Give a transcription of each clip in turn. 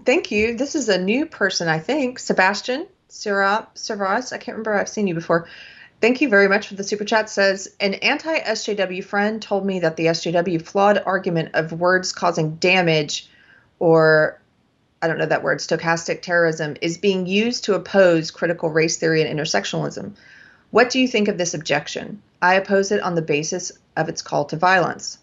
Thank you. This is a new person, I think. Sebastian Serraz. I can't remember. I've seen you before. Thank you very much for the super chat. Says an anti-SJW friend told me that the SJW flawed argument of words causing damage, or I don't know that word, stochastic terrorism, is being used to oppose critical race theory and intersectionalism. What do you think of this objection? I oppose it on the basis of its call to violence.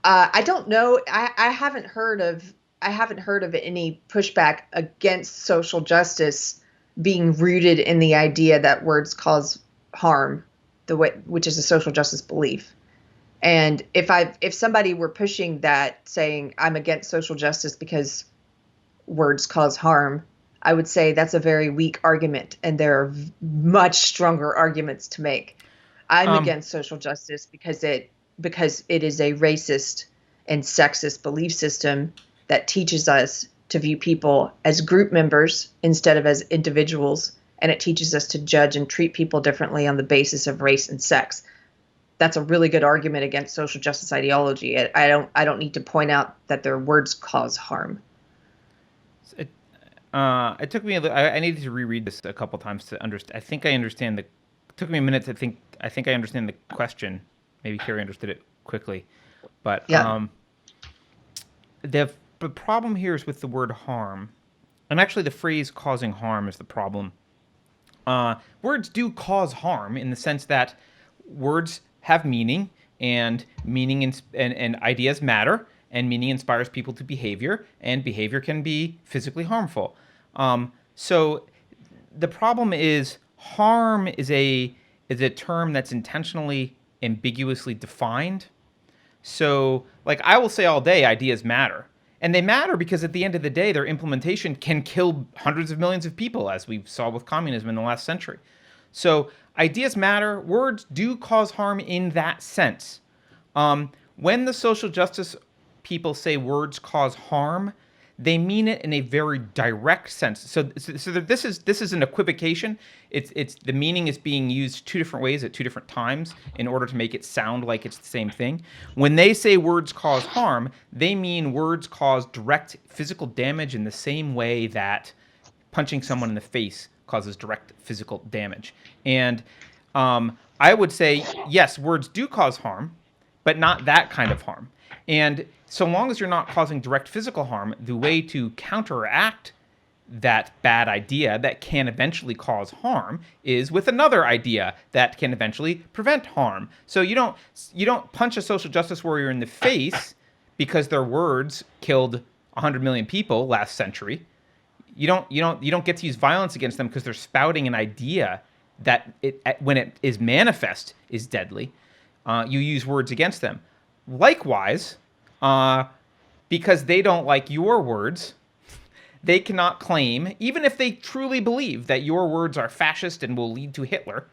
I don't know. I haven't heard of any pushback against social justice being rooted in the idea that words cause harm, which is a social justice belief. And if somebody were pushing that, saying I'm against social justice because words cause harm, I would say that's a very weak argument, and there are much stronger arguments to make. I'm against social justice because it is a racist and sexist belief system that teaches us to view people as group members instead of as individuals, and it teaches us to judge and treat people differently on the basis of race and sex. That's a really good argument against social justice ideology. I don't need to point out that their words cause harm. It took me I needed to reread this a couple times to understand. I think I understand it took me a minute to think. I think I understand the question. Maybe Carrie understood it quickly, but Yeah. The problem here is with the word harm, and actually the phrase "causing harm" is the problem. Words do cause harm in the sense that words have meaning, and meaning and ideas matter, and meaning inspires people to behavior, and behavior can be physically harmful. So the problem is harm is a term that's intentionally ambiguously defined. So, like, I will say all day, ideas matter. And they matter because at the end of the day, their implementation can kill hundreds of millions of people, as we saw with communism in the last century. So, ideas matter. Words do cause harm in that sense. When the social justice people say words cause harm, they mean it in a very direct sense. So this is an equivocation. It's the meaning is being used two different ways at two different times in order to make it sound like it's the same thing. When they say words cause harm, they mean words cause direct physical damage in the same way that punching someone in the face causes direct physical damage. And I would say yes, words do cause harm, but not that kind of harm. And so long as you're not causing direct physical harm, the way to counteract that bad idea that can eventually cause harm is with another idea that can eventually prevent harm. So you don't punch a social justice warrior in the face because their words killed 100 million people last century. You don't get to use violence against them because they're spouting an idea that when it is manifest is deadly. You use words against them. Likewise, because they don't like your words, they cannot claim, even if they truly believe that your words are fascist and will lead to Hitler,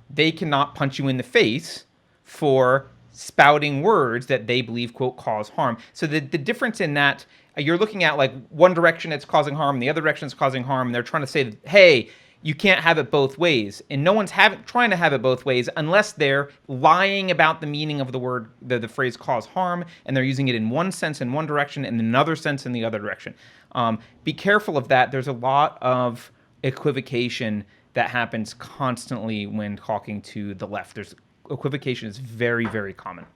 they cannot punch you in the face for spouting words that they believe, quote, cause harm. So the difference in that, you're looking at like one direction it's causing harm, and the other direction it's causing harm, and they're trying to say, that, hey, you can't have it both ways. And no one's trying to have it both ways unless they're lying about the meaning of the word, the phrase cause harm, and they're using it in one sense in one direction and another sense in the other direction. Be careful of that. There's a lot of equivocation that happens constantly when talking to the left. Equivocation is very, very common.